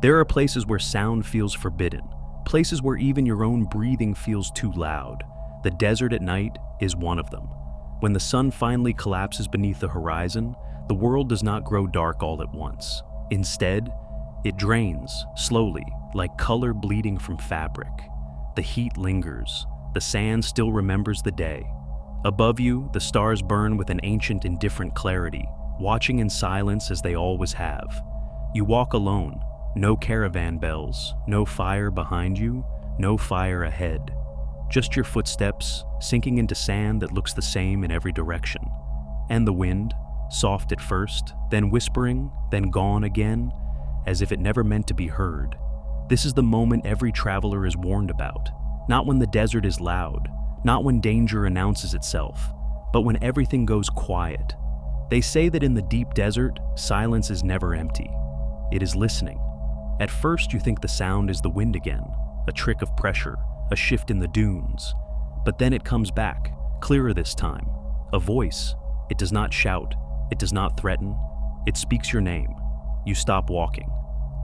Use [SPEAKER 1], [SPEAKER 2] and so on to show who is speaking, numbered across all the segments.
[SPEAKER 1] There are places where sound feels forbidden, places where even your own breathing feels too loud. The desert at night is one of them. When the sun finally collapses beneath the horizon, the world does not grow dark all at once. Instead, it drains, slowly, like color bleeding from fabric. The heat lingers. The sand still remembers the day. Above you, the stars burn with an ancient indifferent clarity, watching in silence as they always have. You walk alone, no caravan bells, no fire behind you, no fire ahead. Just your footsteps, sinking into sand that looks the same in every direction. And the wind, soft at first, then whispering, then gone again, as if it never meant to be heard. This is the moment every traveler is warned about. Not when the desert is loud, not when danger announces itself, but when everything goes quiet. They say that in the deep desert, silence is never empty. It is listening. At first, you think the sound is the wind again, a trick of pressure, a shift in the dunes. But then it comes back, clearer this time. A voice. It does not shout. It does not threaten. It speaks your name. You stop walking.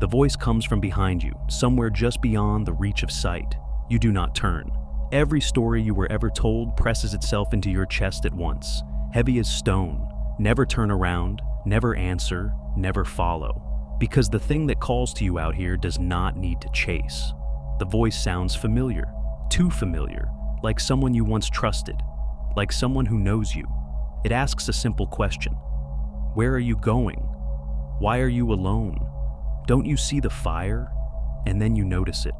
[SPEAKER 1] The voice comes from behind you, somewhere just beyond the reach of sight. You do not turn. Every story you were ever told presses itself into your chest at once, heavy as stone. Never turn around, never answer, never follow. Because the thing that calls to you out here does not need to chase. The voice sounds familiar, too familiar, like someone you once trusted, like someone who knows you. It asks a simple question. Where are you going? Why are you alone? Don't you see the fire? And then you notice it.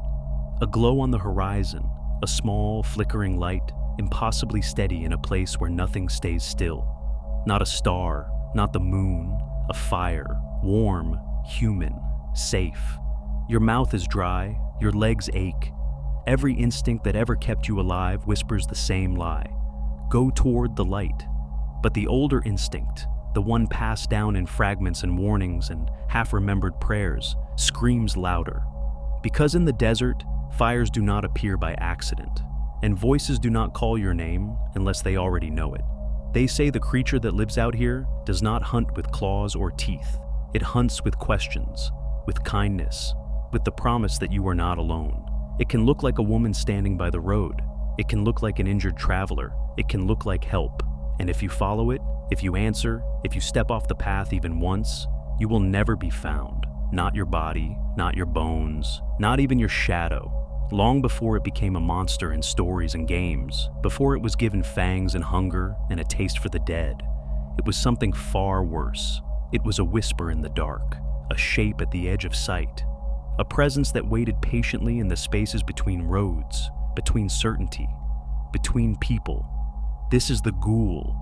[SPEAKER 1] A glow on the horizon, a small, flickering light, impossibly steady in a place where nothing stays still. Not a star, not the moon, a fire, warm, human, safe. Your mouth is dry, your legs ache. Every instinct that ever kept you alive whispers the same lie. Go toward the light. But the older instinct, the one passed down in fragments and warnings and half-remembered prayers, screams louder. Because in the desert, fires do not appear by accident, and voices do not call your name unless they already know it. They say the creature that lives out here does not hunt with claws or teeth. It hunts with questions, with kindness, with the promise that you are not alone. It can look like a woman standing by the road. It can look like an injured traveler. It can look like help. And if you follow it, if you answer, if you step off the path even once, you will never be found. Not your body, not your bones, not even your shadow. Long before it became a monster in stories and games, before it was given fangs and hunger and a taste for the dead, it was something far worse. It was a whisper in the dark, a shape at the edge of sight, a presence that waited patiently in the spaces between roads, between certainty, between people. This is the Ghoul,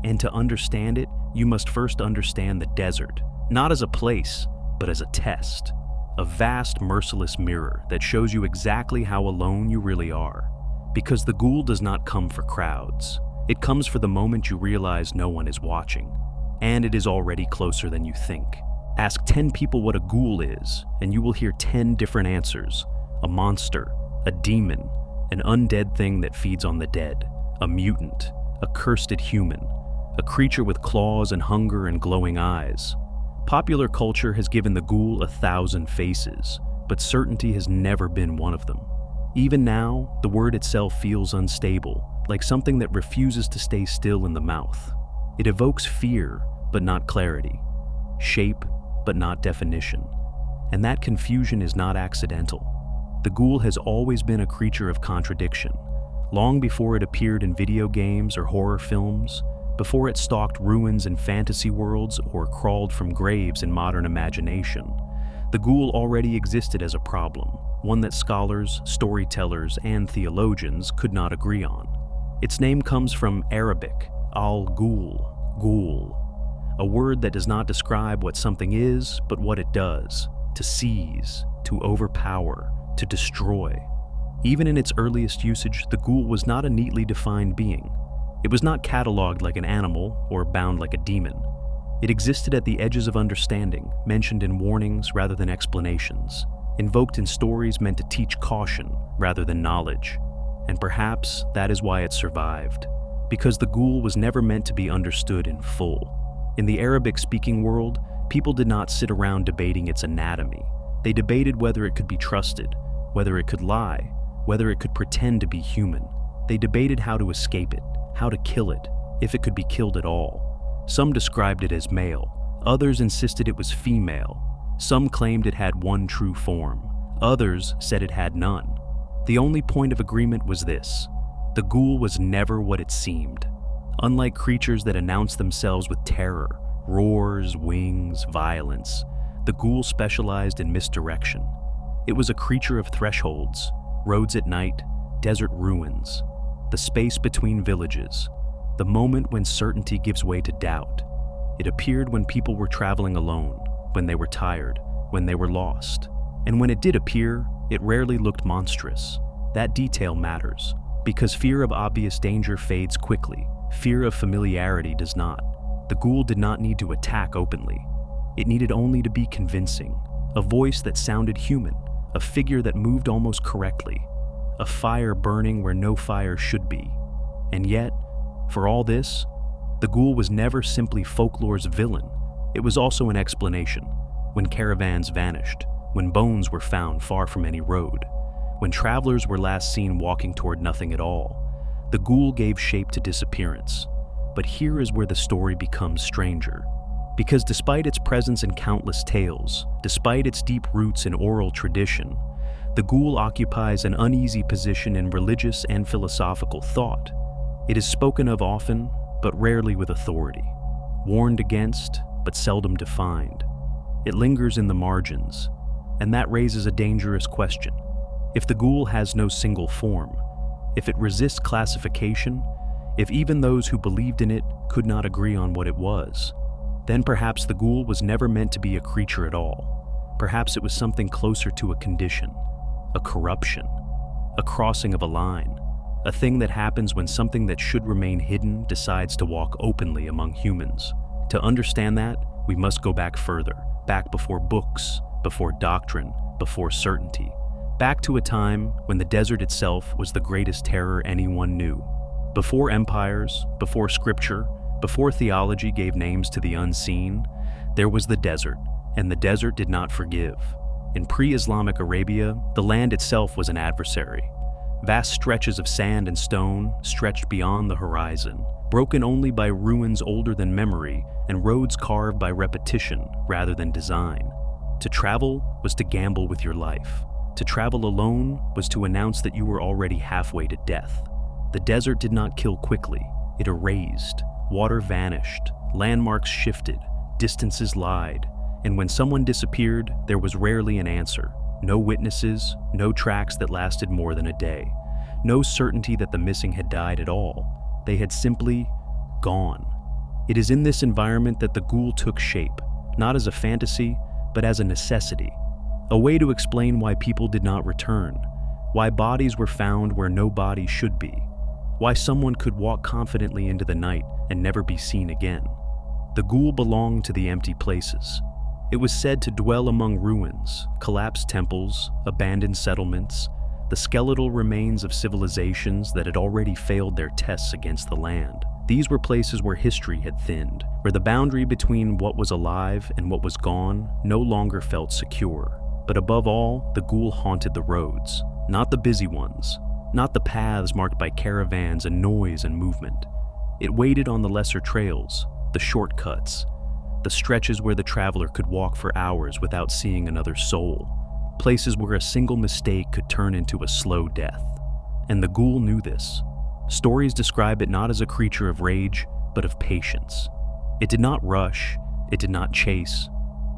[SPEAKER 1] and to understand it, you must first understand the desert, not as a place, but as a test. A vast, merciless mirror that shows you exactly how alone you really are. Because the Ghoul does not come for crowds. It comes for the moment you realize no one is watching. And it is already closer than you think. Ask 10 people what a Ghoul is, and you will hear 10 different answers. A monster, a demon, an undead thing that feeds on the dead, a mutant, a cursed human, a creature with claws and hunger and glowing eyes. Popular culture has given the Ghoul 1,000 faces, but certainty has never been one of them. Even now, the word itself feels unstable, like something that refuses to stay still in the mouth. It evokes fear, but not clarity, shape, but not definition. And that confusion is not accidental. The Ghoul has always been a creature of contradiction. Long before it appeared in video games or horror films, before it stalked ruins in fantasy worlds or crawled from graves in modern imagination, the Ghoul already existed as a problem, one that scholars, storytellers, and theologians could not agree on. Its name comes from Arabic, al-Ghoul, ghoul, a word that does not describe what something is, but what it does: to seize, to overpower, to destroy. Even in its earliest usage, the Ghoul was not a neatly defined being. It was not cataloged like an animal or bound like a demon. It existed at the edges of understanding, mentioned in warnings rather than explanations, invoked in stories meant to teach caution rather than knowledge. And perhaps that is why it survived, because the Ghoul was never meant to be understood in full. In the Arabic-speaking world, people did not sit around debating its anatomy. They debated whether it could be trusted, whether it could lie, whether it could pretend to be human. They debated how to escape it, how to kill it, if it could be killed at all. Some described it as male, others insisted it was female. Some claimed it had one true form, others said it had none. The only point of agreement was this: the ghoul was never what it seemed. Unlike creatures that announce themselves with terror, roars, wings, violence, the ghoul specialized in misdirection. It was a creature of thresholds, roads at night, desert ruins, the space between villages, the moment when certainty gives way to doubt. It appeared when people were traveling alone, when they were tired, when they were lost. And when it did appear, it rarely looked monstrous. That detail matters, because fear of obvious danger fades quickly. Fear of familiarity does not. The ghoul did not need to attack openly. It needed only to be convincing, a voice that sounded human, a figure that moved almost correctly, a fire burning where no fire should be. And yet, for all this, the ghoul was never simply folklore's villain. It was also an explanation. When caravans vanished, when bones were found far from any road, when travelers were last seen walking toward nothing at all, the ghoul gave shape to disappearance. But here is where the story becomes stranger. Because despite its presence in countless tales, despite its deep roots in oral tradition, the ghoul occupies an uneasy position in religious and philosophical thought. It is spoken of often, but rarely with authority. Warned against, but seldom defined. It lingers in the margins, and that raises a dangerous question. If the ghoul has no single form, if it resists classification, if even those who believed in it could not agree on what it was, then perhaps the ghoul was never meant to be a creature at all. Perhaps it was something closer to a condition, a corruption, a crossing of a line, a thing that happens when something that should remain hidden decides to walk openly among humans. To understand that, we must go back further, back before books, before doctrine, before certainty, back to a time when the desert itself was the greatest terror anyone knew. Before empires, before scripture, before theology gave names to the unseen, there was the desert, and the desert did not forgive. In pre-Islamic Arabia, the land itself was an adversary. Vast stretches of sand and stone stretched beyond the horizon, broken only by ruins older than memory and roads carved by repetition rather than design. To travel was to gamble with your life. To travel alone was to announce that you were already halfway to death. The desert did not kill quickly. It erased. Water vanished. Landmarks shifted. Distances lied. And when someone disappeared, there was rarely an answer. No witnesses, no tracks that lasted more than a day. No certainty that the missing had died at all. They had simply gone. It is in this environment that the ghoul took shape, not as a fantasy, but as a necessity. A way to explain why people did not return, why bodies were found where no bodies should be, why someone could walk confidently into the night and never be seen again. The ghoul belonged to the empty places. It was said to dwell among ruins, collapsed temples, abandoned settlements, the skeletal remains of civilizations that had already failed their tests against the land. These were places where history had thinned, where the boundary between what was alive and what was gone no longer felt secure. But above all, the ghoul haunted the roads, not the busy ones, not the paths marked by caravans and noise and movement. It waited on the lesser trails, the shortcuts, the stretches where the traveler could walk for hours without seeing another soul, places where a single mistake could turn into a slow death. And the ghoul knew this. Stories describe it not as a creature of rage, but of patience. It did not rush, it did not chase,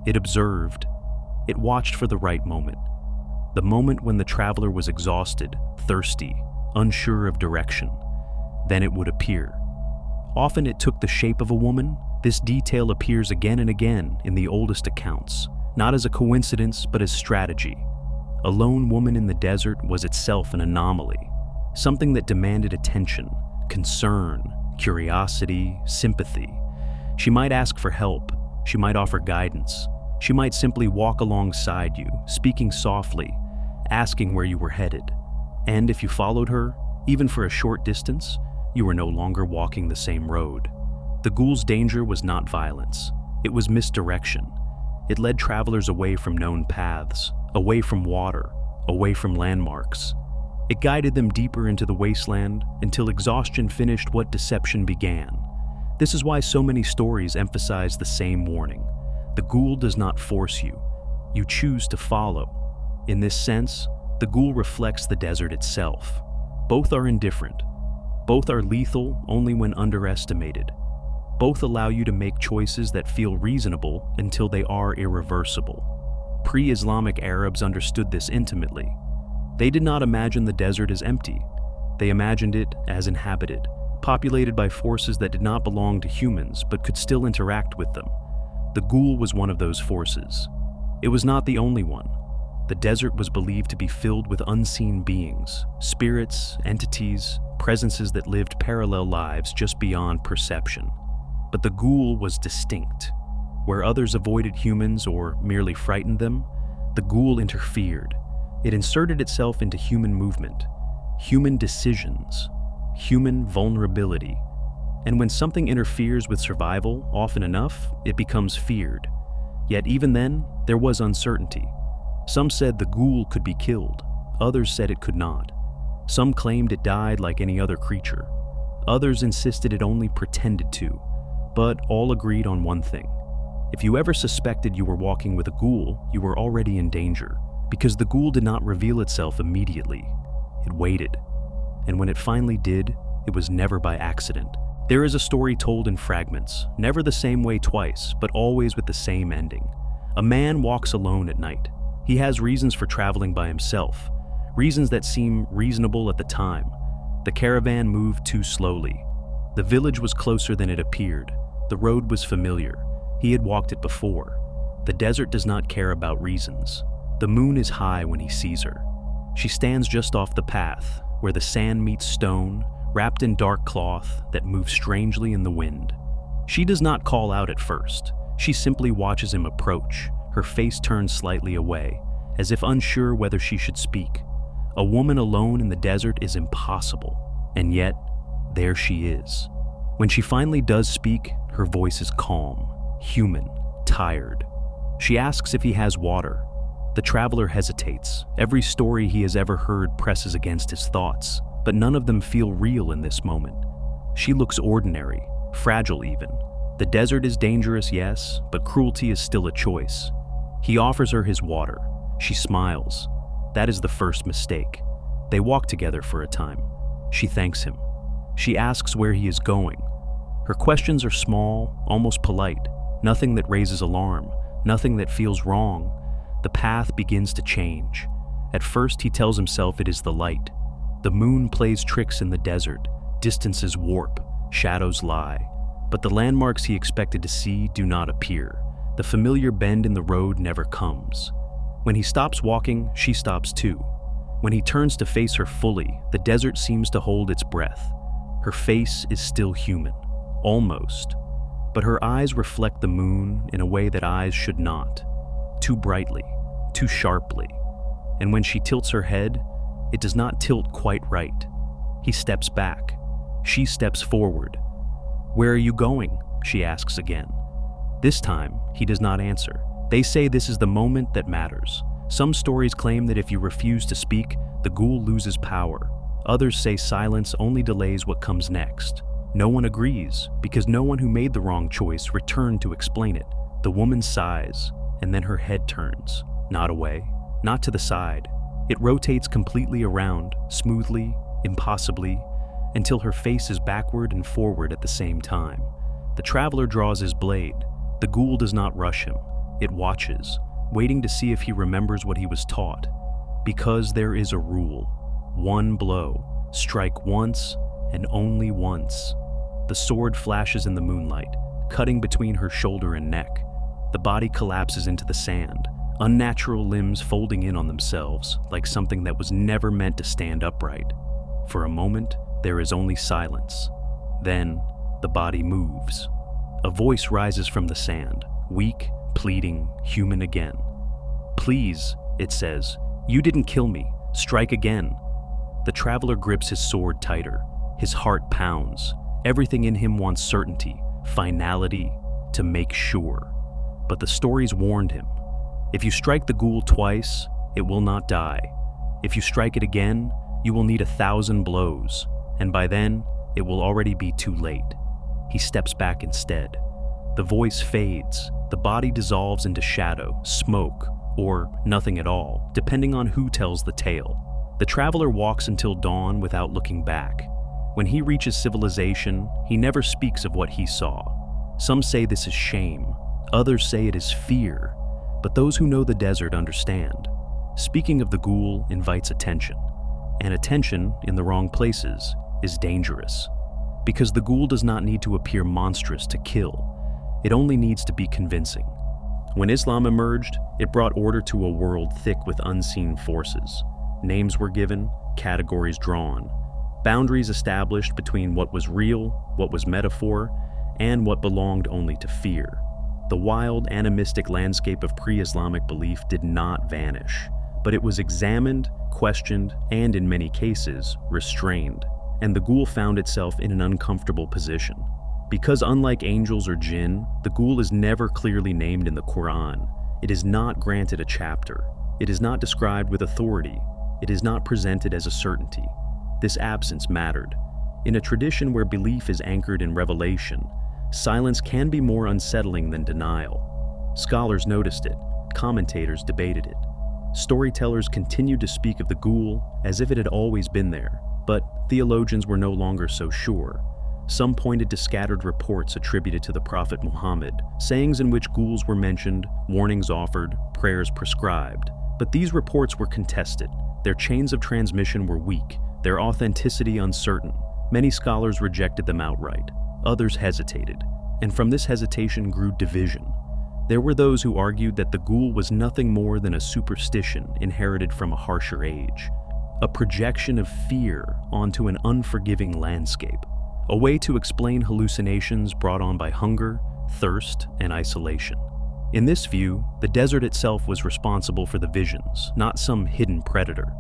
[SPEAKER 1] it observed. It watched for the right moment. The moment when the traveler was exhausted, thirsty, unsure of direction. Then it would appear. Often it took the shape of a woman. This detail appears again and again in the oldest accounts, not as a coincidence, but as strategy. A lone woman in the desert was itself an anomaly, something that demanded attention, concern, curiosity, sympathy. She might ask for help, she might offer guidance, she might simply walk alongside you, speaking softly, asking where you were headed. And if you followed her, even for a short distance, you were no longer walking the same road. The ghoul's danger was not violence, it was misdirection. It led travelers away from known paths, away from water, away from landmarks. It guided them deeper into the wasteland until exhaustion finished what deception began. This is why so many stories emphasize the same warning. The ghoul does not force you. You choose to follow. In this sense, the ghoul reflects the desert itself. Both are indifferent. Both are lethal only when underestimated. Both allow you to make choices that feel reasonable until they are irreversible. Pre-Islamic Arabs understood this intimately. They did not imagine the desert as empty. They imagined it as inhabited, populated by forces that did not belong to humans but could still interact with them. The ghoul was one of those forces. It was not the only one. The desert was believed to be filled with unseen beings, spirits, entities, presences that lived parallel lives just beyond perception. But the ghoul was distinct. Where others avoided humans or merely frightened them, the ghoul interfered. It inserted itself into human movement, human decisions, human vulnerability. And when something interferes with survival often enough, it becomes feared. Yet even then, there was uncertainty. Some said the ghoul could be killed. Others said it could not. Some claimed it died like any other creature. Others insisted it only pretended to. But all agreed on one thing. If you ever suspected you were walking with a ghoul, you were already in danger, because the ghoul did not reveal itself immediately. It waited. And when it finally did, it was never by accident. There is a story told in fragments, never the same way twice, but always with the same ending. A man walks alone at night. He has reasons for traveling by himself, reasons that seem reasonable at the time. The caravan moved too slowly. The village was closer than it appeared. The road was familiar. He had walked it before. The desert does not care about reasons. The moon is high when he sees her. She stands just off the path, where the sand meets stone, wrapped in dark cloth that moves strangely in the wind. She does not call out at first. She simply watches him approach, her face turned slightly away, as if unsure whether she should speak. A woman alone in the desert is impossible, and yet, there she is. When she finally does speak, her voice is calm, human, tired. She asks if he has water. The traveler hesitates. Every story he has ever heard presses against his thoughts, but none of them feel real in this moment. She looks ordinary, fragile even. The desert is dangerous, yes, but cruelty is still a choice. He offers her his water. She smiles. That is the first mistake. They walk together for a time. She thanks him. She asks where he is going. Her questions are small, almost polite. Nothing that raises alarm, nothing that feels wrong. The path begins to change. At first, he tells himself it is the light. The moon plays tricks in the desert. Distances warp, shadows lie. But the landmarks he expected to see do not appear. The familiar bend in the road never comes. When he stops walking, she stops too. When he turns to face her fully, the desert seems to hold its breath. Her face is still human, almost. But her eyes reflect the moon in a way that eyes should not. Too brightly, too sharply. And when she tilts her head, it does not tilt quite right. He steps back. She steps forward. "Where are you going?" she asks again. This time, he does not answer. They say this is the moment that matters. Some stories claim that if you refuse to speak, the ghoul loses power. Others say silence only delays what comes next. No one agrees, because no one who made the wrong choice returned to explain it. The woman sighs, and then her head turns. Not away, not to the side. It rotates completely around, smoothly, impossibly, until her face is backward and forward at the same time. The traveler draws his blade. The ghoul does not rush him. It watches, waiting to see if he remembers what he was taught. Because there is a rule. One blow. Strike once, and only once. The sword flashes in the moonlight, cutting between her shoulder and neck. The body collapses into the sand, unnatural limbs folding in on themselves, like something that was never meant to stand upright. For a moment, there is only silence. Then, the body moves. A voice rises from the sand, weak, pleading, human again. "Please," it says, "you didn't kill me. Strike again." The traveler grips his sword tighter. His heart pounds. Everything in him wants certainty, finality, to make sure. but the stories warned him. If you strike the ghoul twice, it will not die. If you strike it again, you will need 1,000 blows, and by then, it will already be too late. He steps back instead. The voice fades, the body dissolves into shadow, smoke, or nothing at all, depending on who tells the tale. The traveler walks until dawn without looking back. When he reaches civilization, he never speaks of what he saw. Some say this is shame, others say it is fear, but those who know the desert understand. Speaking of the ghoul invites attention, and attention in the wrong places is dangerous. Because the ghoul does not need to appear monstrous to kill, it only needs to be convincing. When Islam emerged, it brought order to a world thick with unseen forces. Names were given, categories drawn, boundaries established between what was real, what was metaphor, and what belonged only to fear. The wild, animistic landscape of pre-Islamic belief did not vanish, but it was examined, questioned, and in many cases, restrained. And the ghoul found itself in an uncomfortable position. Because unlike angels or jinn, the ghoul is never clearly named in the Quran. It is not granted a chapter. It is not described with authority. It is not presented as a certainty. This absence mattered. In a tradition where belief is anchored in revelation, silence can be more unsettling than denial. Scholars noticed it. Commentators debated it. Storytellers continued to speak of the ghoul as if it had always been there, but theologians were no longer so sure. Some pointed to scattered reports attributed to the Prophet Muhammad, sayings in which ghouls were mentioned, warnings offered, prayers prescribed. But these reports were contested. Their chains of transmission were weak, their authenticity uncertain. Many scholars rejected them outright. Others hesitated, and from this hesitation grew division. There were those who argued that the ghoul was nothing more than a superstition inherited from a harsher age, a projection of fear onto an unforgiving landscape, a way to explain hallucinations brought on by hunger, thirst, and isolation. In this view, the desert itself was responsible for the visions, not some hidden predator.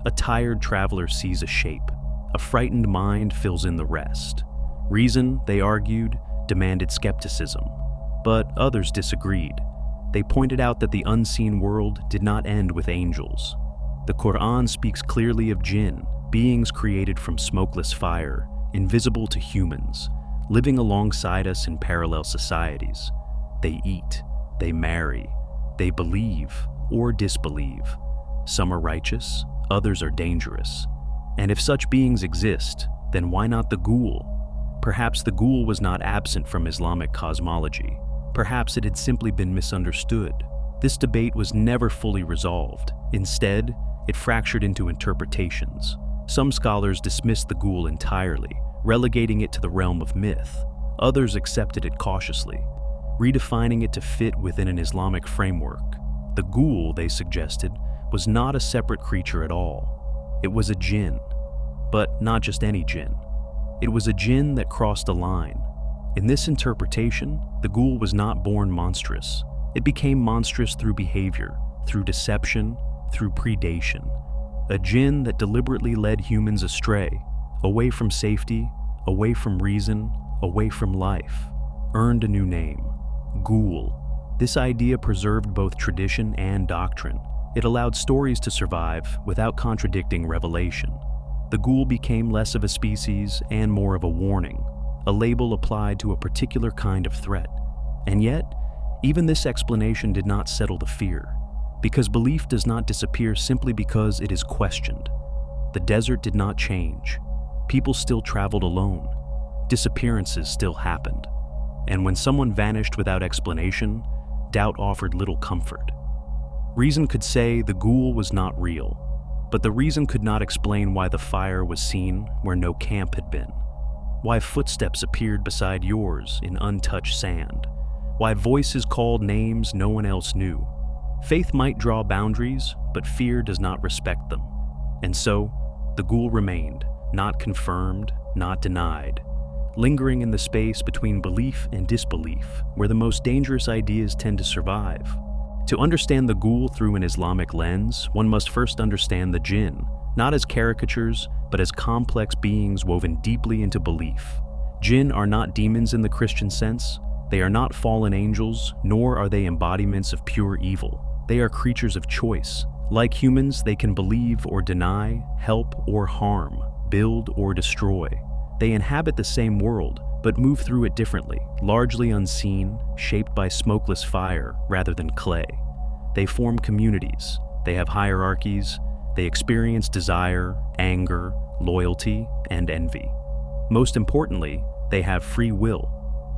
[SPEAKER 1] A tired traveler sees a shape. A frightened mind fills in the rest. Reason, they argued, demanded skepticism. But others disagreed. They pointed out that the unseen world did not end with angels. The Quran speaks clearly of jinn, beings created from smokeless fire, invisible to humans, living alongside us in parallel societies. They eat, they marry, they believe or disbelieve. Some are righteous, others are dangerous. And if such beings exist, then why not the ghoul? Perhaps the ghoul was not absent from Islamic cosmology. Perhaps it had simply been misunderstood. This debate was never fully resolved. Instead, it fractured into interpretations. Some scholars dismissed the ghoul entirely, relegating it to the realm of myth. Others accepted it cautiously, redefining it to fit within an Islamic framework. The ghoul, they suggested, was not a separate creature at all. It was a jinn, but not just any jinn. It was a jinn that crossed a line. In this interpretation, the ghoul was not born monstrous. It became monstrous through behavior, through deception, through predation. A jinn that deliberately led humans astray, away from safety, away from reason, away from life, earned a new name, Ghoul. This idea preserved both tradition and doctrine. It allowed stories to survive without contradicting revelation. The ghoul became less of a species and more of a warning, a label applied to a particular kind of threat. And yet, even this explanation did not settle the fear, because belief does not disappear simply because it is questioned. The desert did not change. People still traveled alone. Disappearances still happened. And when someone vanished without explanation, doubt offered little comfort. Reason could say the ghoul was not real, but the reason could not explain why the fire was seen where no camp had been, why footsteps appeared beside yours in untouched sand, why voices called names no one else knew. Faith might draw boundaries, but fear does not respect them. And so, the ghoul remained, not confirmed, not denied, lingering in the space between belief and disbelief, where the most dangerous ideas tend to survive. To understand the ghoul through an Islamic lens, one must first understand the jinn, not as caricatures, but as complex beings woven deeply into belief. Jinn are not demons in the Christian sense. They are not fallen angels, nor are they embodiments of pure evil. They are creatures of choice. Like humans, they can believe or deny, help or harm, build or destroy. They inhabit the same world, but move through it differently, largely unseen, shaped by smokeless fire rather than clay. They form communities. They have hierarchies. They experience desire, anger, loyalty, and envy. Most importantly, they have free will.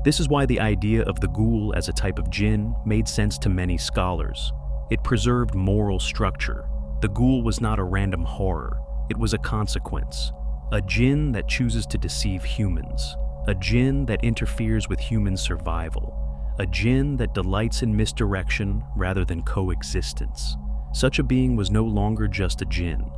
[SPEAKER 1] This is why the idea of the ghoul as a type of jinn made sense to many scholars. It preserved moral structure. The ghoul was not a random horror. It was a consequence. A jinn that chooses to deceive humans. A jinn that interferes with human survival. A jinn that delights in misdirection rather than coexistence. Such a being was no longer just a jinn.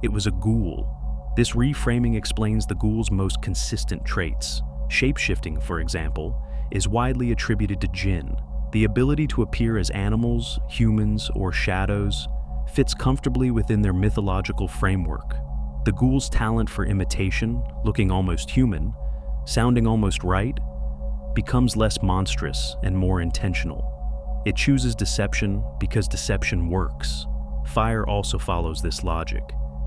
[SPEAKER 1] It was a ghoul. This reframing explains the ghoul's most consistent traits. Shapeshifting, for example, is widely attributed to jinn. The ability to appear as animals, humans, or shadows fits comfortably within their mythological framework. The ghoul's talent for imitation, looking almost human, sounding almost right, becomes less monstrous and more intentional. It chooses deception because deception works. Fire also follows this logic.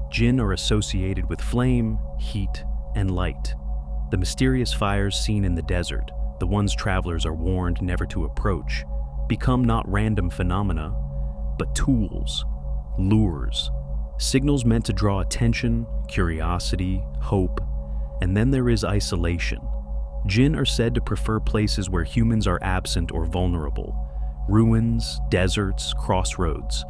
[SPEAKER 1] Jinn are associated with flame, heat, and light. The mysterious fires seen in the desert, the ones travelers are warned never to approach, become not random phenomena, but tools, lures, signals meant to draw attention, curiosity, hope, and then there is isolation. Jinn are said to prefer places where humans are absent or vulnerable, ruins, deserts, crossroads.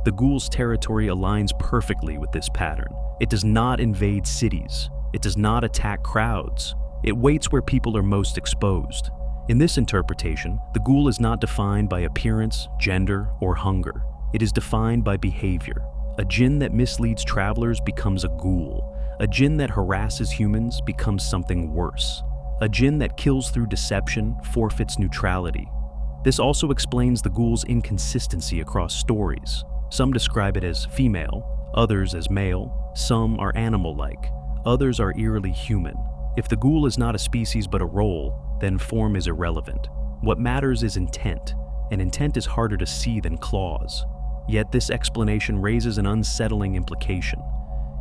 [SPEAKER 1] The ghoul's territory aligns perfectly with this pattern. It does not invade cities. It does not attack crowds. It waits where people are most exposed. In this interpretation, the ghoul is not defined by appearance, gender, or hunger. It is defined by behavior. A jinn that misleads travelers becomes a ghoul. A jinn that harasses humans becomes something worse. A jinn that kills through deception forfeits neutrality. This also explains the ghoul's inconsistency across stories. Some describe it as female, others as male, some are animal-like, others are eerily human. If the ghoul is not a species but a role, then form is irrelevant. What matters is intent, and intent is harder to see than claws. Yet this explanation raises an unsettling implication.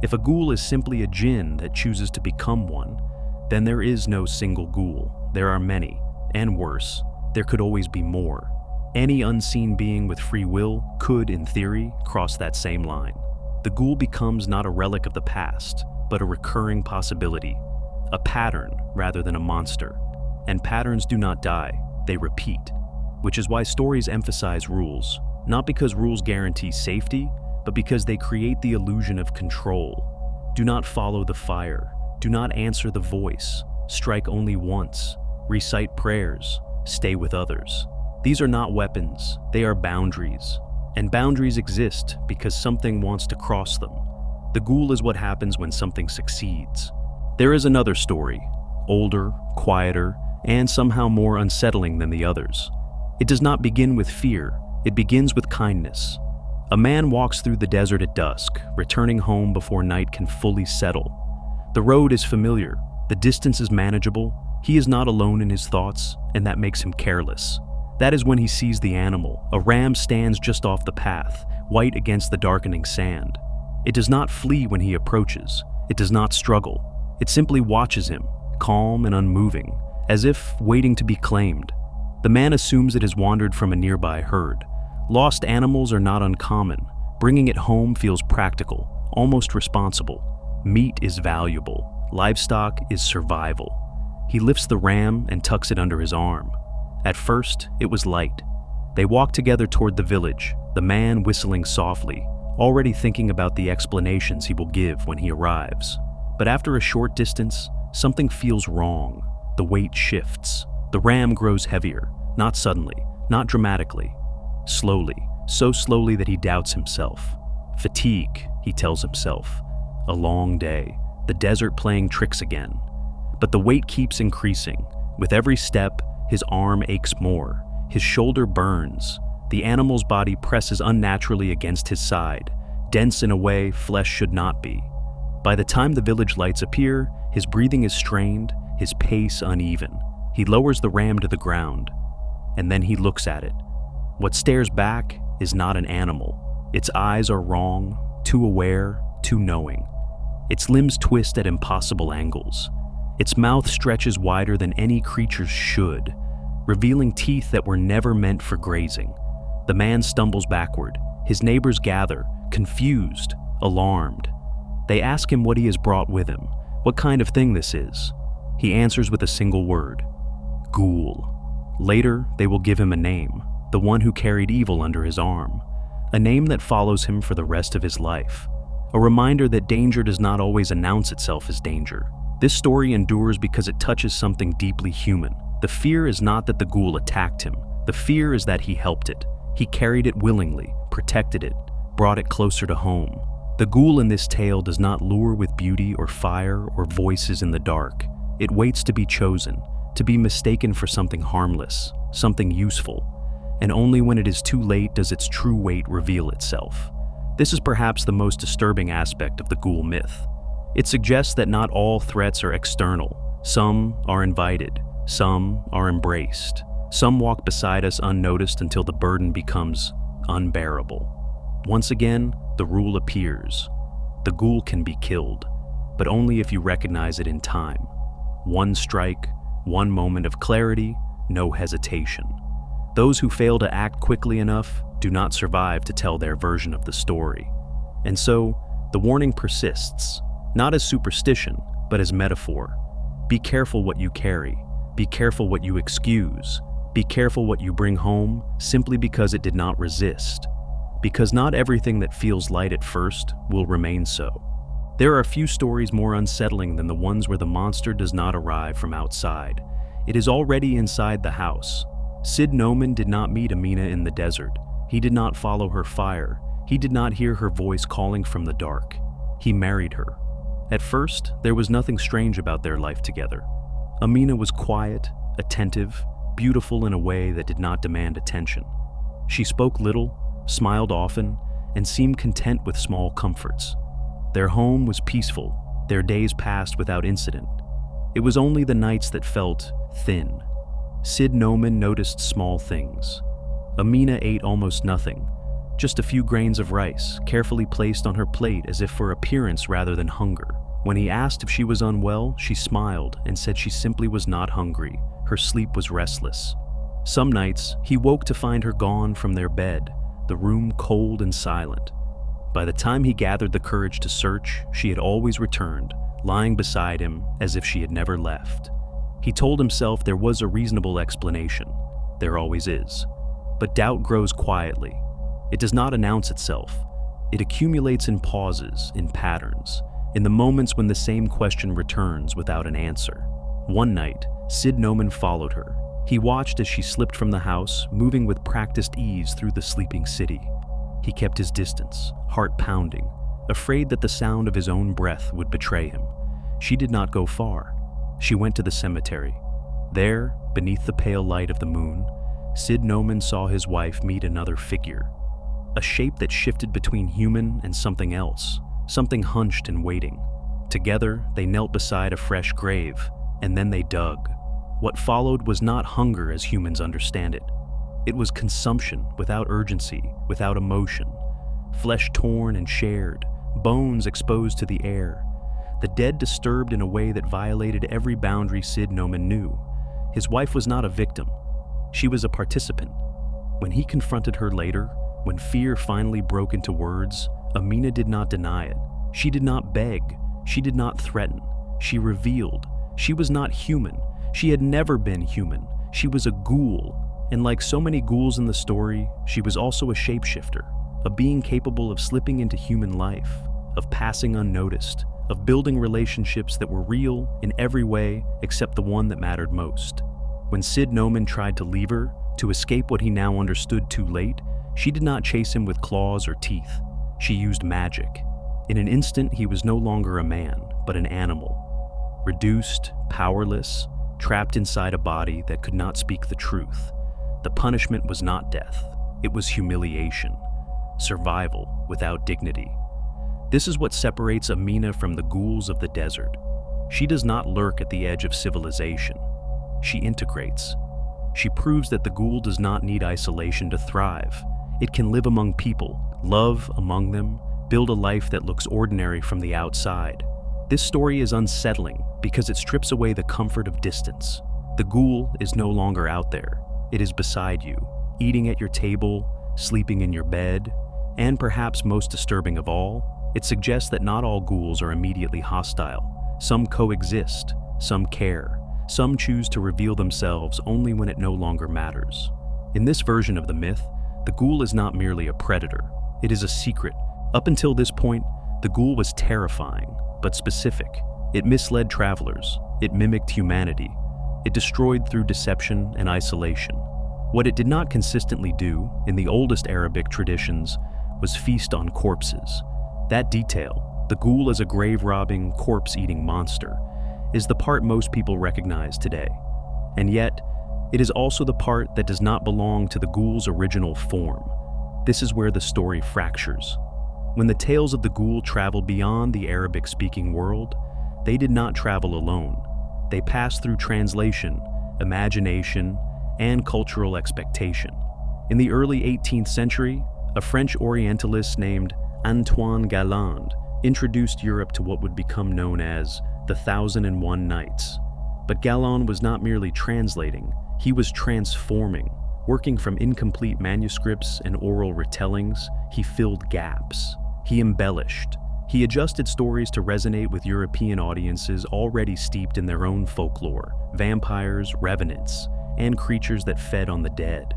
[SPEAKER 1] If a ghoul is simply a jinn that chooses to become one, then there is no single ghoul. There are many, and worse, there could always be more. Any unseen being with free will could, in theory, cross that same line. The ghoul becomes not a relic of the past, but a recurring possibility, a pattern rather than a monster. And patterns do not die, they repeat, which is why stories emphasize rules, not because rules guarantee safety, but because they create the illusion of control. Do not follow the fire, do not answer the voice, strike only once, recite prayers, stay with others. These are not weapons, they are boundaries. And boundaries exist because something wants to cross them. The ghoul is what happens when something succeeds. There is another story, older, quieter, and somehow more unsettling than the others. It does not begin with fear, it begins with kindness. A man walks through the desert at dusk, returning home before night can fully settle. The road is familiar, the distance is manageable, he is not alone in his thoughts, and that makes him careless. That is when he sees the animal. A ram stands just off the path, white against the darkening sand. It does not flee when he approaches. It does not struggle. It simply watches him, calm and unmoving, as if waiting to be claimed. The man assumes it has wandered from a nearby herd. Lost animals are not uncommon. Bringing it home feels practical, almost responsible. Meat is valuable. Livestock is survival. He lifts the ram and tucks it under his arm. At first, it was light. They walked together toward the village, the man whistling softly, already thinking about the explanations he will give when he arrives. But after a short distance, something feels wrong. The weight shifts. The ram grows heavier, not suddenly, not dramatically. Slowly, so slowly that he doubts himself. Fatigue, he tells himself. A long day, the desert playing tricks again. But the weight keeps increasing. With every step, his arm aches more. His shoulder burns. The animal's body presses unnaturally against his side, dense in a way flesh should not be. By the time the village lights appear, his breathing is strained, his pace uneven. He lowers the ram to the ground, and then he looks at it. What stares back is not an animal. Its eyes are wrong, too aware, too knowing. Its limbs twist at impossible angles. Its mouth stretches wider than any creature's should, revealing teeth that were never meant for grazing. The man stumbles backward. His neighbors gather, confused, alarmed. They ask him what he has brought with him, what kind of thing this is. He answers with a single word: Ghoul. Later, they will give him a name, the one who carried evil under his arm, a name that follows him for the rest of his life, a reminder that danger does not always announce itself as danger. This story endures because it touches something deeply human. The fear is not that the ghoul attacked him. The fear is that he helped it. He carried it willingly, protected it, brought it closer to home. The ghoul in this tale does not lure with beauty or fire or voices in the dark. It waits to be chosen, to be mistaken for something harmless, something useful, and only when it is too late does its true weight reveal itself. This is perhaps the most disturbing aspect of the ghoul myth. It suggests that not all threats are external. Some are invited, some are embraced. Some walk beside us unnoticed until the burden becomes unbearable. Once again, the rule appears. The ghoul can be killed, but only if you recognize it in time. One strike, one moment of clarity, no hesitation. Those who fail to act quickly enough do not survive to tell their version of the story. And so, the warning persists, not as superstition, but as metaphor. Be careful what you carry. Be careful what you excuse. Be careful what you bring home simply because it did not resist. Because not everything that feels light at first will remain so. There are few stories more unsettling than the ones where the monster does not arrive from outside. It is already inside the house. Sid Noman did not meet Amina in the desert. He did not follow her fire. He did not hear her voice calling from the dark. He married her. At first, there was nothing strange about their life together. Amina was quiet, attentive, beautiful in a way that did not demand attention. She spoke little, smiled often, and seemed content with small comforts. Their home was peaceful. Their days passed without incident. It was only the nights that felt thin. Sid Noman noticed small things. Amina ate almost nothing, just a few grains of rice, carefully placed on her plate as if for appearance rather than hunger. When he asked if she was unwell, she smiled and said she simply was not hungry. Her sleep was restless. Some nights, he woke to find her gone from their bed, the room cold and silent. By the time he gathered the courage to search, she had always returned, lying beside him as if she had never left. He told himself there was a reasonable explanation. There always is. But doubt grows quietly. It does not announce itself. It accumulates in pauses, in patterns, in the moments when the same question returns without an answer. One night, Sid Noman followed her. He watched as she slipped from the house, moving with practiced ease through the sleeping city. He kept his distance, heart pounding, afraid that the sound of his own breath would betray him. She did not go far. She went to the cemetery. There, beneath the pale light of the moon, Sid Noman saw his wife meet another figure, a shape that shifted between human and something else, something hunched and waiting. Together, they knelt beside a fresh grave, and then they dug. What followed was not hunger as humans understand it. It was consumption without urgency, without emotion. Flesh torn and shared, bones exposed to the air. The dead disturbed in a way that violated every boundary Sid Noman knew. His wife was not a victim. She was a participant. When he confronted her later, when fear finally broke into words, Amina did not deny it. She did not beg. She did not threaten. She revealed. She was not human. She had never been human. She was a ghoul. And like so many ghouls in the story, she was also a shapeshifter, a being capable of slipping into human life, of passing unnoticed, of building relationships that were real in every way except the one that mattered most. When Sid Noman tried to leave her, to escape what he now understood too late, she did not chase him with claws or teeth. She used magic. In an instant, he was no longer a man, but an animal. Reduced, powerless, trapped inside a body that could not speak the truth. The punishment was not death. It was humiliation. Survival without dignity. This is what separates Amina from the ghouls of the desert. She does not lurk at the edge of civilization. she integrates. She proves that the ghoul does not need isolation to thrive. It can live among people, love among them, build a life that looks ordinary from the outside. This story is unsettling because it strips away the comfort of distance. The ghoul is no longer out there. It is beside you, eating at your table, sleeping in your bed, and perhaps most disturbing of all, it suggests that not all ghouls are immediately hostile. Some coexist, some care, some choose to reveal themselves only when it no longer matters. In this version of the myth, the ghoul is not merely a predator, it is a secret. Up until this point, the ghoul was terrifying, but specific. It misled travelers, it mimicked humanity, it destroyed through deception and isolation. What it did not consistently do, in the oldest Arabic traditions, was feast on corpses. That detail, the ghoul as a grave-robbing, corpse-eating monster, is the part most people recognize today. And yet, it is also the part that does not belong to the ghoul's original form. This is where the story fractures. When the tales of the ghoul traveled beyond the Arabic-speaking world, they did not travel alone. They passed through translation, imagination, and cultural expectation. In the early 18th century, a French Orientalist named Antoine Galland introduced Europe to what would become known as the 1001 Nights. But Galland was not merely translating, he was transforming. Working from incomplete manuscripts and oral retellings, he filled gaps. He embellished. He adjusted stories to resonate with European audiences already steeped in their own folklore, vampires, revenants, and creatures that fed on the dead.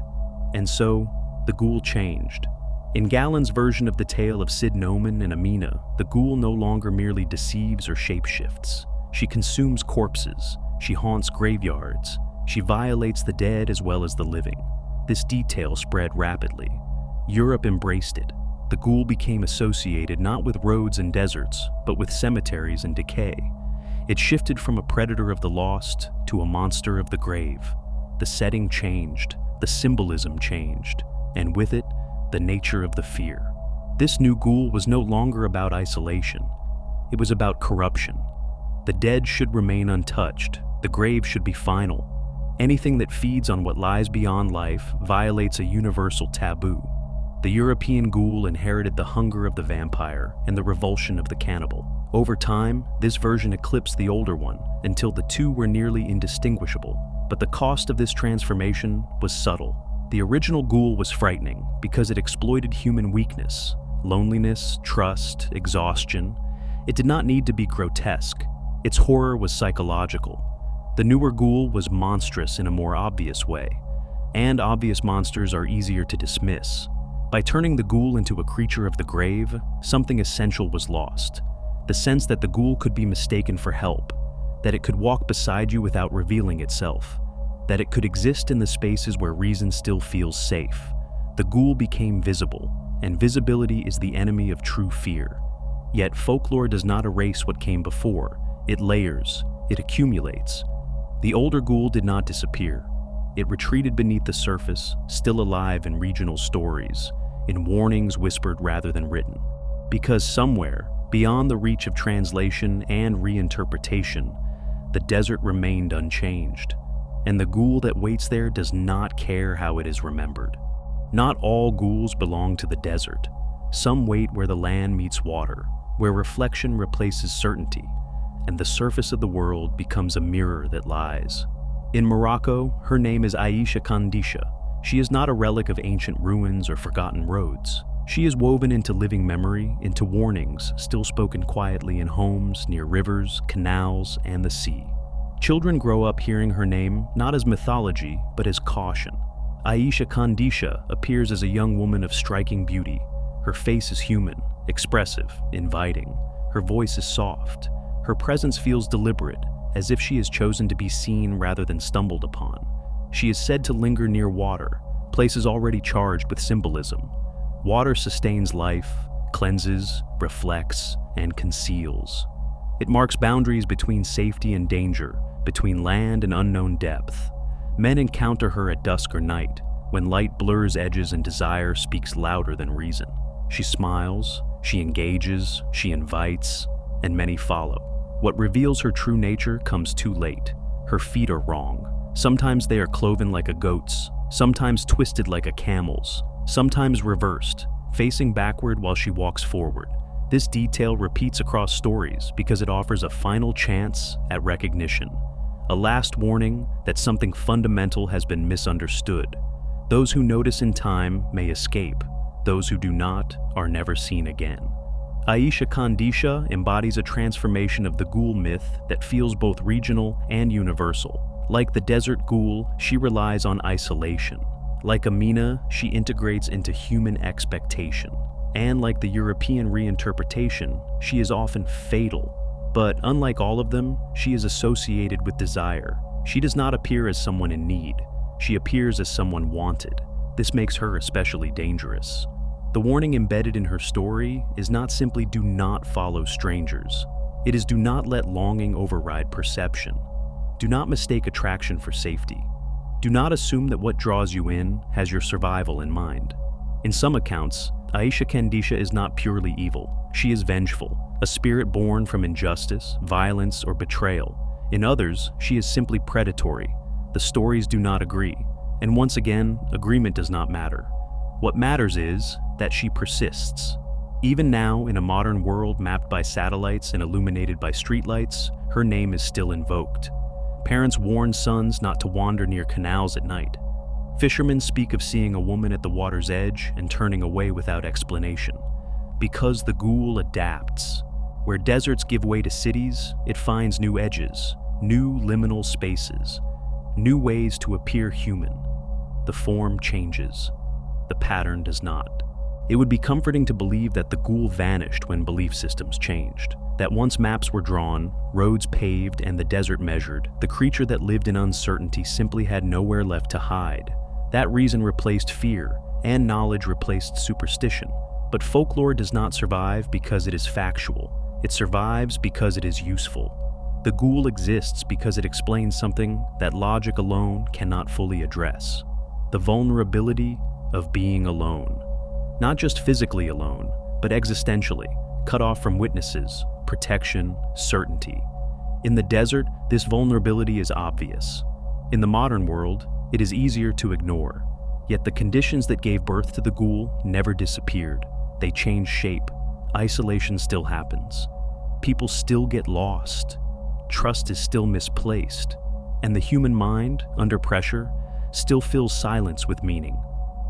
[SPEAKER 1] And so, the ghoul changed. In Galland's version of the tale of Sid Noman and Amina, the ghoul no longer merely deceives or shapeshifts. She consumes corpses, she haunts graveyards, she violates the dead as well as the living. This detail spread rapidly. Europe embraced it. The ghoul became associated not with roads and deserts, but with cemeteries and decay. It shifted from a predator of the lost to a monster of the grave. The setting changed, the symbolism changed, and with it, the nature of the fear. This new ghoul was no longer about isolation. It was about corruption. The dead should remain untouched. The grave should be final. Anything that feeds on what lies beyond life violates a universal taboo. The European ghoul inherited the hunger of the vampire and the revulsion of the cannibal. Over time, this version eclipsed the older one until the two were nearly indistinguishable. But the cost of this transformation was subtle. The original ghoul was frightening because it exploited human weakness, loneliness, trust, exhaustion. It did not need to be grotesque. Its horror was psychological. The newer ghoul was monstrous in a more obvious way, and obvious monsters are easier to dismiss. By turning the ghoul into a creature of the grave, something essential was lost. The sense that the ghoul could be mistaken for help, that it could walk beside you without revealing itself, that it could exist in the spaces where reason still feels safe. The ghoul became visible, and visibility is the enemy of true fear. Yet folklore does not erase what came before. It layers, it accumulates. The older ghoul did not disappear. It retreated beneath the surface, still alive in regional stories, in warnings whispered rather than written. Because somewhere, beyond the reach of translation and reinterpretation, the desert remained unchanged. And the ghoul that waits there does not care how it is remembered. Not all ghouls belong to the desert. Some wait where the land meets water, where reflection replaces certainty, and the surface of the world becomes a mirror that lies. In Morocco, her name is Aisha Kandisha. She is not a relic of ancient ruins or forgotten roads. She is woven into living memory, into warnings still spoken quietly in homes near rivers, canals, and the sea. Children grow up hearing her name not as mythology, but as caution. Aisha Kandisha appears as a young woman of striking beauty. Her face is human, expressive, inviting. Her voice is soft. Her presence feels deliberate, as if she has chosen to be seen rather than stumbled upon. She is said to linger near water, places already charged with symbolism. Water sustains life, cleanses, reflects, and conceals. It marks boundaries between safety and danger, between land and unknown depth. Men encounter her at dusk or night, when light blurs edges and desire speaks louder than reason. She smiles, she engages, she invites, and many follow. What reveals her true nature comes too late. Her feet are wrong. Sometimes they are cloven like a goat's, sometimes twisted like a camel's, sometimes reversed, facing backward while she walks forward. This detail repeats across stories because it offers a final chance at recognition, a last warning that something fundamental has been misunderstood. Those who notice in time may escape. Those who do not are never seen again. Aisha Kandisha embodies a transformation of the Ghoul myth that feels both regional and universal. Like the desert Ghoul, she relies on isolation. Like Amina, she integrates into human expectation. And like the European reinterpretation, she is often fatal. But unlike all of them, she is associated with desire. She does not appear as someone in need. She appears as someone wanted. This makes her especially dangerous. The warning embedded in her story is not simply do not follow strangers. It is do not let longing override perception. Do not mistake attraction for safety. Do not assume that what draws you in has your survival in mind. In some accounts, Aisha Kandisha is not purely evil. She is vengeful, a spirit born from injustice, violence, or betrayal. In others, she is simply predatory. The stories do not agree. And once again, agreement does not matter. What matters is that she persists. Even now, in a modern world mapped by satellites and illuminated by streetlights, her name is still invoked. Parents warn sons not to wander near canals at night. Fishermen speak of seeing a woman at the water's edge and turning away without explanation. Because the Ghoul adapts. Where deserts give way to cities, it finds new edges, new liminal spaces, new ways to appear human. The form changes. The pattern does not. It would be comforting to believe that the Ghoul vanished when belief systems changed. That once maps were drawn, roads paved, and the desert measured, the creature that lived in uncertainty simply had nowhere left to hide. That reason replaced fear, and knowledge replaced superstition. But folklore does not survive because it is factual. It survives because it is useful. The Ghoul exists because it explains something that logic alone cannot fully address. The vulnerability of being alone. Not just physically alone, but existentially, cut off from witnesses, protection, certainty. In the desert, this vulnerability is obvious. In the modern world, it is easier to ignore. Yet the conditions that gave birth to the Ghoul never disappeared. They change shape. Isolation still happens. People still get lost. Trust is still misplaced. And the human mind, under pressure, still fills silence with meaning.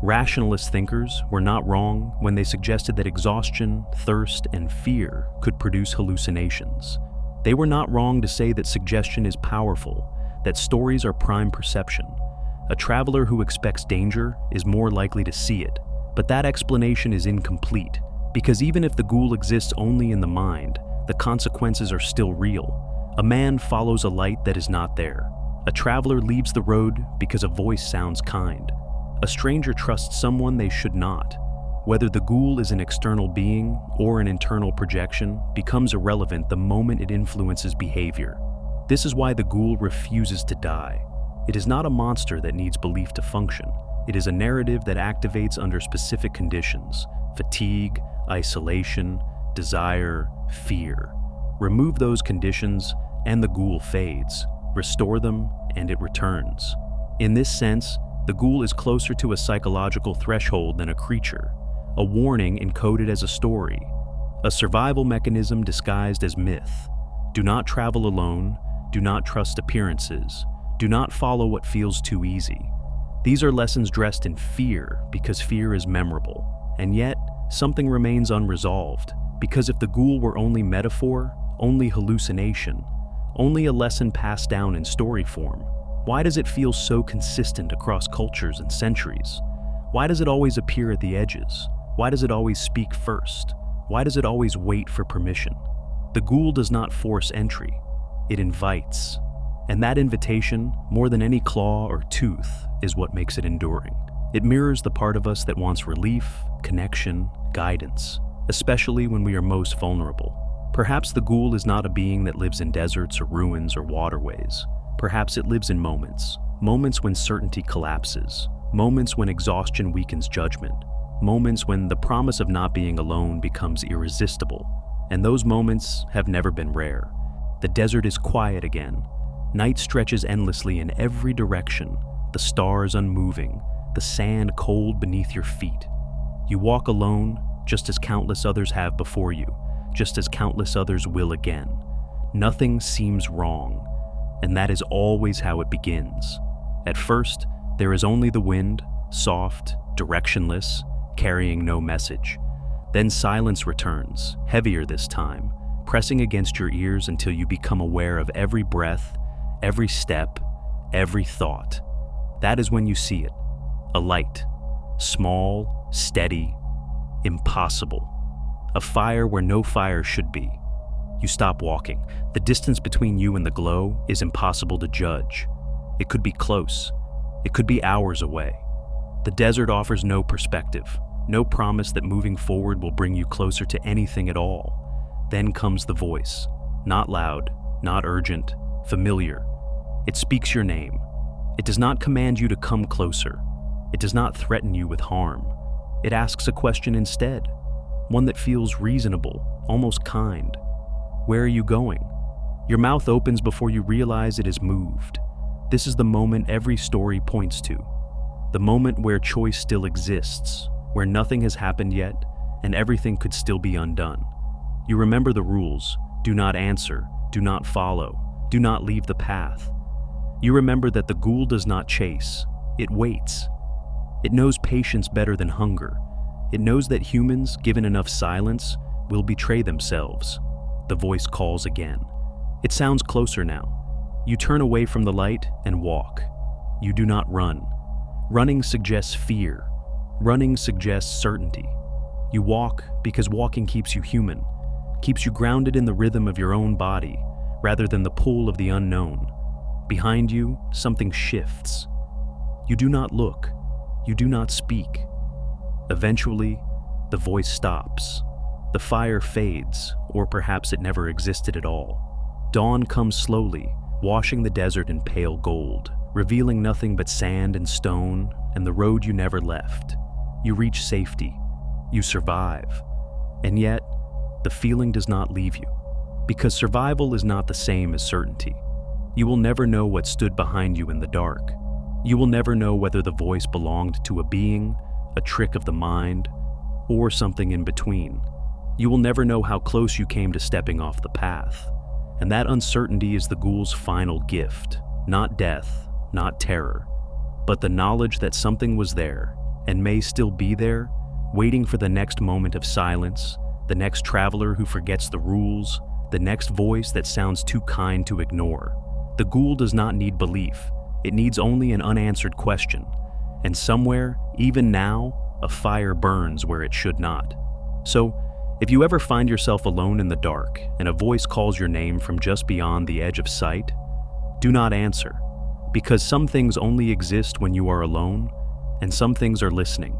[SPEAKER 1] Rationalist thinkers were not wrong when they suggested that exhaustion, thirst, and fear could produce hallucinations. They were not wrong to say that suggestion is powerful, that stories are prime perception. A traveler who expects danger is more likely to see it, but that explanation is incomplete, because even if the Ghoul exists only in the mind, the consequences are still real. A man follows a light that is not there. A traveler leaves the road because a voice sounds kind. A stranger trusts someone they should not. Whether the Ghoul is an external being or an internal projection becomes irrelevant the moment it influences behavior. This is why the Ghoul refuses to die. It is not a monster that needs belief to function. It is a narrative that activates under specific conditions: fatigue, isolation, desire, fear. Remove those conditions and the Ghoul fades. Restore them and it returns. In this sense, the Ghoul is closer to a psychological threshold than a creature, a warning encoded as a story, a survival mechanism disguised as myth. Do not travel alone, do not trust appearances, do not follow what feels too easy. These are lessons dressed in fear because fear is memorable, and yet something remains unresolved, because if the Ghoul were only metaphor, only hallucination, only a lesson passed down in story form, why does it feel so consistent across cultures and centuries? Why does it always appear at the edges? Why does it always speak first? Why does it always wait for permission? The Ghoul does not force entry, it invites. And that invitation, more than any claw or tooth, is what makes it enduring. It mirrors the part of us that wants relief, connection, guidance, especially when we are most vulnerable. Perhaps the Ghoul is not a being that lives in deserts or ruins or waterways. Perhaps it lives in moments when certainty collapses, moments when exhaustion weakens judgment, moments when the promise of not being alone becomes irresistible. And those moments have never been rare. The desert is quiet again. Night stretches endlessly in every direction, the stars unmoving, the sand cold beneath your feet. You walk alone, just as countless others have before you, just as countless others will again. Nothing seems wrong, and that is always how it begins. At first, there is only the wind, soft, directionless, carrying no message. Then silence returns, heavier this time, pressing against your ears until you become aware of every breath, every step, every thought. That is when you see it. A light. Small, steady, impossible. A fire where no fire should be. You stop walking. The distance between you and the glow is impossible to judge. It could be close. It could be hours away. The desert offers no perspective, no promise that moving forward will bring you closer to anything at all. Then comes the voice. Not loud, not urgent, familiar. It speaks your name. It does not command you to come closer. It does not threaten you with harm. It asks a question instead, one that feels reasonable, almost kind. Where are you going? Your mouth opens before you realize it is moved. This is the moment every story points to. The moment where choice still exists, where nothing has happened yet, and everything could still be undone. You remember the rules. Do not answer, do not follow, do not leave the path. You remember that the ghoul does not chase, it waits. It knows patience better than hunger. It knows that humans, given enough silence, will betray themselves. The voice calls again. It sounds closer now. You turn away from the light and walk. You do not run. Running suggests fear. Running suggests certainty. You walk because walking keeps you human, keeps you grounded in the rhythm of your own body, rather than the pull of the unknown. Behind you, something shifts. You do not look. You do not speak. Eventually, the voice stops. The fire fades, or perhaps it never existed at all. Dawn comes slowly, washing the desert in pale gold, revealing nothing but sand and stone and the road you never left. You reach safety. You survive. And yet, the feeling does not leave you, because survival is not the same as certainty. You will never know what stood behind you in the dark. You will never know whether the voice belonged to a being, a trick of the mind, or something in between. You will never know how close you came to stepping off the path. And that uncertainty is the ghoul's final gift. Not death, not terror, but the knowledge that something was there, and may still be there, waiting for the next moment of silence, the next traveler who forgets the rules, the next voice that sounds too kind to ignore. The ghoul does not need belief. It needs only an unanswered question. And somewhere, even now, a fire burns where it should not. So, if you ever find yourself alone in the dark and a voice calls your name from just beyond the edge of sight, do not answer, because some things only exist when you are alone, and some things are listening.